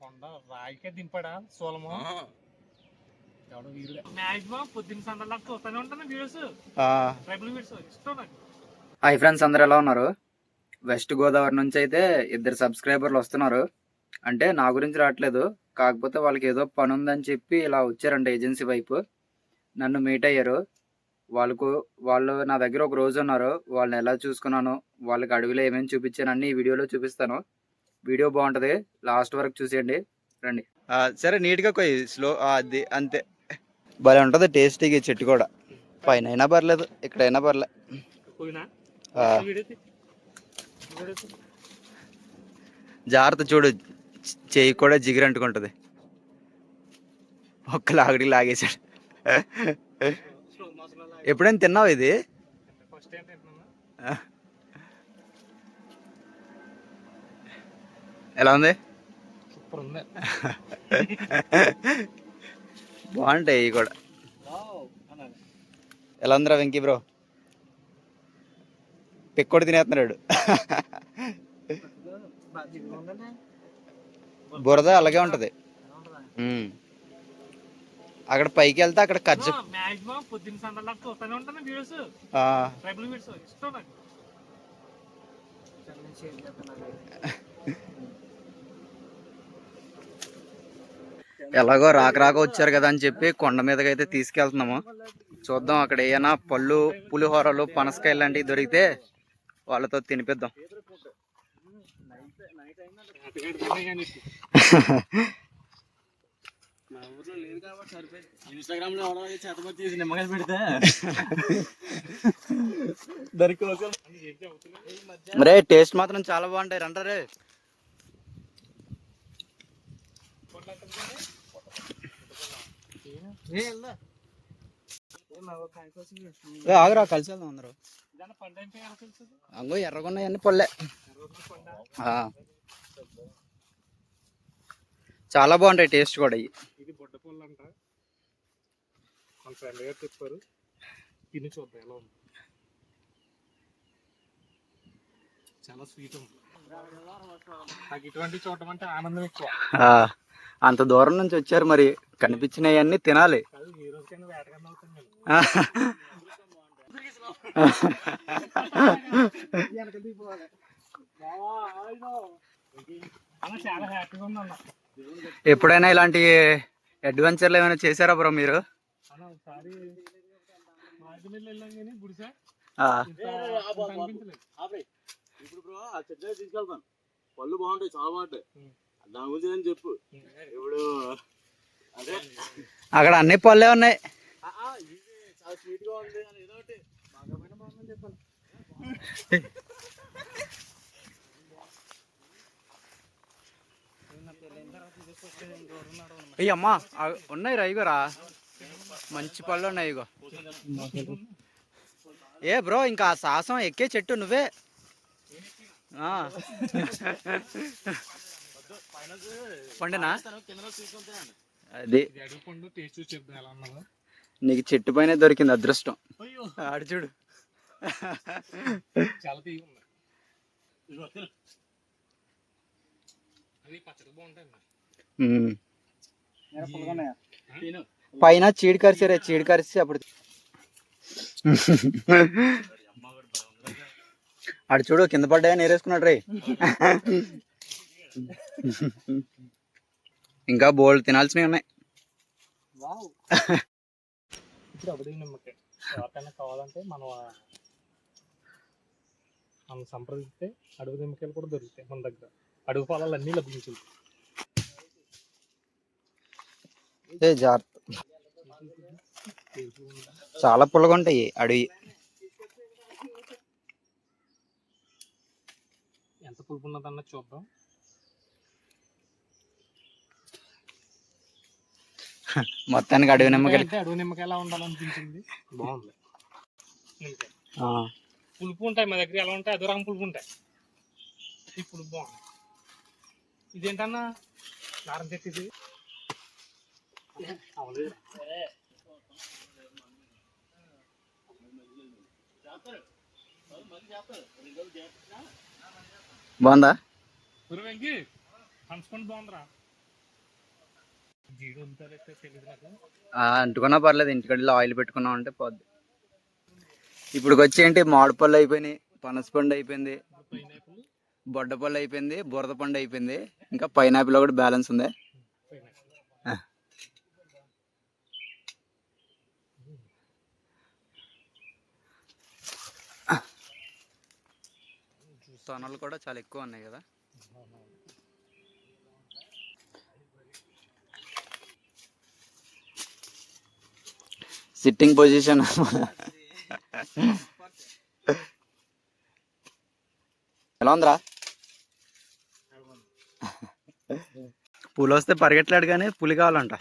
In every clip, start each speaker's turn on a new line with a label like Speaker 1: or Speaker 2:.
Speaker 1: కొండ రాయికే దింపడా సోలము మాక్సిమం పొద్దున్న సందర్భంగా చూస్తూనే ఉంటాను వీడియోస్, ట్రైబల్ వీడియోస్ ఇష్టం నాకు.
Speaker 2: హాయ్ ఫ్రెండ్స్, అందరు ఎలా ఉన్నారు? వెస్ట్ గోదావరి నుంచి అయితే 2 సబ్స్క్రైబర్లు వస్తున్నారు. అంటే నా గురించి రావట్లేదు, కాకపోతే వాళ్ళకి ఏదో పని ఉందని చెప్పి ఇలా వచ్చారంట ఏజెన్సీ వైపు. నన్ను మీట్ అయ్యారు. వాళ్ళు నా దగ్గర ఒక రోజు ఉన్నారు. వాళ్ళని ఎలా చూసుకున్నాను, వాళ్ళకి అడవిలో ఏమేమి చూపించాను అన్ని ఈ వీడియోలో చూపిస్తాను. వీడియో బాగుంటుంది, లాస్ట్ వరకు చూసేయండి. రండి. సరే, నీట్గా కొయ్యి, స్లో, అది అంతే. భలే ఉంటుంది టేస్టీగా. చెట్టు కూడా పైన అయినా పర్లేదు, ఎక్కడైనా పర్లేదు. జాగ్రత్త, చూడు, చెయ్యి కూడా జిగిరి అంటుకుంటుంది. ఒక్క లాగడికి లాగేశాడు. ఎప్పుడైనా తిన్నావు ఇది? ఎలా ఉంది?
Speaker 1: సూపర్ ఉంది.
Speaker 2: బాగుంటాయి ఇవి కూడా. ఎలా ఉందిరా వెంకీ బ్రో? పెక్కోడి తినేస్తున్నాడు. బురద అలాగే ఉంటది. అక్కడ పైకి వెళ్తే అక్కడ ఖర్చు.
Speaker 1: మాక్సిమం పొద్దున్న సందర్భంగా చూస్తూనే ఉంటాను వీడియోస్, ట్రైబల్ వీడియోస్ ఇష్టం నాకు.
Speaker 2: ఎలాగో రాక వచ్చారు కదా అని చెప్పి కొండ మీదకి అయితే తీసుకెళ్తున్నాము. చూద్దాం, అక్కడ ఏమైనా పళ్ళు, పులిహోరలు, పనసకాయలు లాంటివి దొరికితే వాళ్ళతో తినిపిద్దాం. మరే టేస్ట్ మాత్రం చాలా బాగుంటాయి అంటారే. ఆగురా, కలిసి వెళ్దాం అందరూ. అంగో ఎర్రగొన్నాయన్ని పళ్ళే. చాలా బాగుంటాయి టేస్ట్ కూడా.
Speaker 1: ఇది బొడ్డ పళ్ళు అంట, మన ఫ్రెండ్ గారు చెప్పారు. తిని చూద్దాం ఎలా ఉంది. చాలా స్వీట్ ఉంది. నాకు ఇటువంటి చూడటం అంటే ఆనందం ఎక్కువ.
Speaker 2: అంత దూరం నుంచి వచ్చారు, మరి కనిపించినవన్నీ తినాలి.
Speaker 1: ఈ రోజుకైనా వేటకన్నా అవుతాను. చాలా హ్యాపీగా ఉందన్న.
Speaker 2: ఎప్పుడైనా ఇలాంటి అడ్వెంచర్లు ఏమైనా చేశారా బ్రో మీరు?
Speaker 1: ఒకసారి వెళ్ళాం కానీ గుడిసా
Speaker 3: ఇప్పుడు బ్రో ఆ చెట్టు తీసుకెళ్తాను. పళ్ళు బాగుంటాయి, చాలా బాగుంటాయి. దాని గురించి అని చెప్పు. ఇప్పుడు అదే
Speaker 2: అక్కడ అన్ని పళ్ళే ఉన్నాయి.
Speaker 3: చాలా స్వీట్ గా ఉంది అని ఏదో ఒకటి బాగుందని చెప్పాను.
Speaker 2: అమ్మా, ఉన్నాయి రా, ఇగోరా మంచి పళ్ళు ఉన్నాయి. ఇగో ఏ బ్రో, ఇంకా సాహసం ఎక్కే చెట్టు నువ్వే. పండునా అది నీకు చెట్టు పైన దొరికింది అదృష్టం. ఆడు చూడు.
Speaker 1: చాలా తీగ ఉంది. పచ్చడి బాగుంటాయి.
Speaker 2: పైన చీడి కరిచారే, చీడి కరిచి అప్పుడు ఆడు చూడు కింద పడ్డాయా నేరేసుకున్నాడు రే. ఇంకా బోల్డ్ తినాల్సినవి ఉన్నాయి.
Speaker 1: ఇప్పుడు అడుగు నిమ్మకాయ ఎవరికైనా కావాలంటే మనం సంప్రదిస్తే అడుగు నిమ్మకాయలు కూడా దొరుకుతాయి మన దగ్గర. అడుగు పొలాలు అన్నీ లభించింది.
Speaker 2: జాగ్రత్త, చాలా పుల్లగా ఉంటాయి అడవి.
Speaker 1: ఎంత పులుపు ఉన్నదన్న చూద్దాం.
Speaker 2: మొత్తానికి అడవి నిమ్మకాయ
Speaker 1: అడవి నిమ్మకాయ ఎలా ఉండాలనిపించింది. బాగుంది. పులుపు ఉంటాయి మా దగ్గర, ఎలా ఉంటాయి అదో రకం పులుపు ఉంటాయి. ఈ పులుపు బాగుంది. ఇదేంటన్నా నారం చెట్టు ఇది.
Speaker 2: బాగుందా?
Speaker 1: వెంకీ పంచుకోండి, బాగుందిరా. జీడి ఉంటుందైతే తెలియదు నాకు.
Speaker 2: అంటుకున్నా పర్లేదు, ఇంటికడిలో ఆయిల్ పెట్టుకున్నాం అంటే పోద్ది. ఇప్పుడు వచ్చి ఏంటి, మామిడి పళ్ళు అయిపోయినాయి, పనసపండు అయిపోయింది,
Speaker 1: పైనాపిల్,
Speaker 2: బొడ్డపళ్ళు అయిపోయింది, బురద పండు అయిపోయింది, ఇంకా పైనాపిల్ ఒకటి బ్యాలెన్స్ ఉంది. తొనలు కూడా చాలా ఎక్కువ ఉన్నాయి కదా. Sitting position. ఎలా ఉందిరా? పూలు వస్తే పరిగెట్టలేడు కానీ పులి కావాలంట.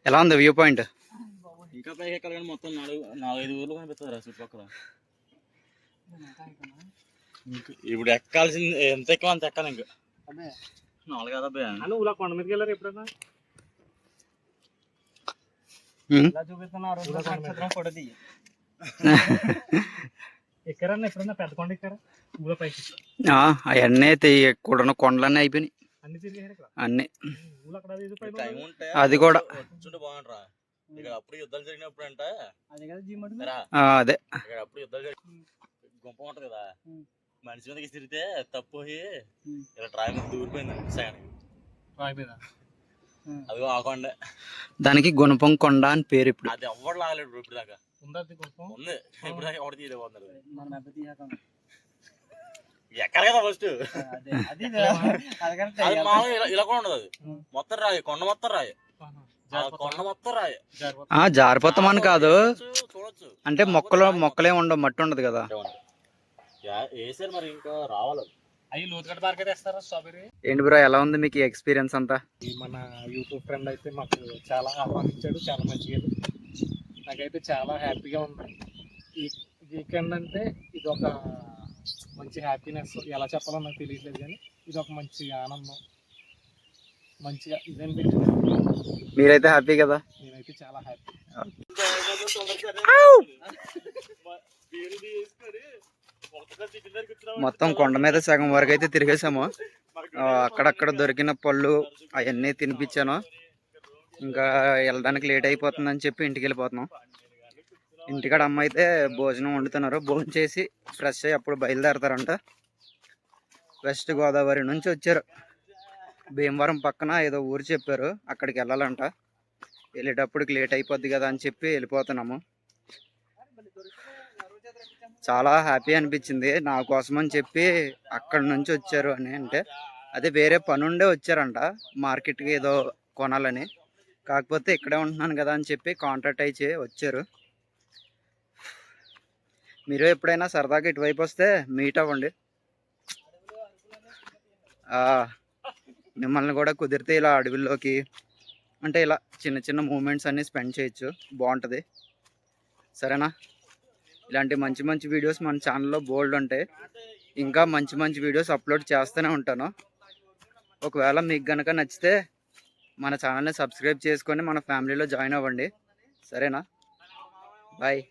Speaker 2: ఎలా ఉంది వ్యూ పాయింట్?
Speaker 3: ఇంకా పైకి ఎక్కాలి కానీ మొత్తం 4-5 ఊర్లు కనిపిస్తుంది చుట్టుపక్కల. ఇప్పుడు ఎక్కాల్సింది ఎంత ఎక్కువ అంత ఎక్కాలి. ఇంకా 4 కదా
Speaker 1: ఊళ్ళో కొండ మీదకి వెళ్ళారు ఎప్పుడైనా? ఎక్కడన్నా ఎప్పుడన్నా పెద్ద కొండ ఎక్కారా ఊళ్ళో పైకి?
Speaker 2: అవన్నీ కూడా కొండలన్నీ అయిపోయినాయి
Speaker 1: అన్ని తిరిగారు ఇక్కడ
Speaker 2: అన్ని.
Speaker 1: ఊళ్ళో అక్కడ అది పైన
Speaker 3: టైం ఉంటే
Speaker 2: అది కూడా
Speaker 3: కూర్చుంటే బాగుంటారా. ఇక్కడ అప్పుడు యుద్ధాలు జరిగినప్పుడు అంటే
Speaker 2: అదే
Speaker 3: ఇక్కడ అప్పుడు యుద్ధాలు జరిగి గుంప ఉంటది కదా, మనిషి మీదకి తిరిగితే తప్పు ఇలా ట్రాక్ మీద దూరిపోయింది సగానికి. అది ఆకుండా
Speaker 2: దానికి గుణపం కొండ అని పేరు. ఇప్పుడు
Speaker 3: అది ఎవరు లాగలేడు ఇప్పుడు దాకా.
Speaker 1: ఉంది
Speaker 3: ఇప్పుడు దాకా ఎవరు తీయలేకపోతున్నారు. ఎక్కడ కదా ఫస్ట్ ఇలా కూడా ఉండదు. అది మొత్తం రాయి, కొండ మొత్తం రాయి, కొండ మొత్తం రాయి.
Speaker 2: జారిపోతామని కాదు,
Speaker 3: చూడొచ్చు
Speaker 2: అంటే మొక్కలే ఉండవు, మట్టి ఉండదు కదా.
Speaker 3: వేసారు మరి ఇంకా రావాలి.
Speaker 1: అవి లోతుగడ్డ మార్కెట్ వేస్తారా స్ట్రాబెర్రీ?
Speaker 2: ఏంటి బ్రో, ఎలా ఉంది మీకు ఎక్స్పీరియన్స్ అంతా?
Speaker 1: మన యూట్యూబ్ ఫ్రెండ్ అయితే మాకు చాలా ఆహ్వానించాడు, చాలా మంచిగా. నాకైతే చాలా హ్యాపీగా ఉంది. ఈ వీకెండ్ అంటే ఇది ఒక మంచి హ్యాపీనెస్. ఎలా చెప్పాలో నాకు తెలియట్లేదు కానీ ఇది ఒక మంచి ఆనందం, మంచిగా ఇదని పెట్టింది.
Speaker 2: మీరైతే హ్యాపీ కదా?
Speaker 1: నేనైతే చాలా హ్యాపీ.
Speaker 2: మొత్తం కొండ మీద సగం వరకు అయితే తిరిగేసాము. అక్కడక్కడ దొరికిన పళ్ళు అవన్నీ తినిపించాను. ఇంకా వెళ్ళడానికి లేట్ అయిపోతుందని చెప్పి ఇంటికి వెళ్ళిపోతున్నాం. ఇంటికాడ అమ్మ అయితే భోజనం వండుతున్నారు. భోజనం చేసి ఫ్రెష్ అయ్యి అప్పుడు బయలుదేరతారంట. వెస్ట్ గోదావరి నుంచి వచ్చారు. భీమవరం పక్కన ఏదో ఊరు చెప్పారు, అక్కడికి వెళ్ళాలంట. వెళ్ళేటప్పటికి లేట్ అయిపోద్ది కదా అని చెప్పి వెళ్ళిపోతున్నాము. చాలా హ్యాపీ అనిపించింది. నా కోసం అని చెప్పి అక్కడి నుంచి వచ్చారు అని. అంటే అదే వేరే పని ఉండే వచ్చారంట, మార్కెట్కి ఏదో కొనాలని. కాకపోతే ఇక్కడే ఉంటున్నాను కదా అని చెప్పి కాంటాక్ట్ అయ్యి వచ్చారు. మీరు ఎప్పుడైనా సరదాగా ఇటువైపు వస్తే మీట్ అవ్వండి. మిమ్మల్ని కూడా కుదిరితే ఇలా అడవుల్లోకి, అంటే ఇలా చిన్న చిన్న మూమెంట్స్ అన్నీ స్పెండ్ చేయొచ్చు, బాగుంటుంది. సరేనా? ఇలాంటి మంచి మంచి వీడియోస్ మన ఛానల్లో బోల్డ్ ఉంటాయి. ఇంకా మంచి మంచి వీడియోస్ అప్లోడ్ చేస్తూనే ఉంటాను. ఒకవేళ మీకు కనుక నచ్చితే మన ఛానల్ని సబ్స్క్రైబ్ చేసుకొని మన ఫ్యామిలీలో జాయిన్ అవ్వండి. సరేనా? బాయ్.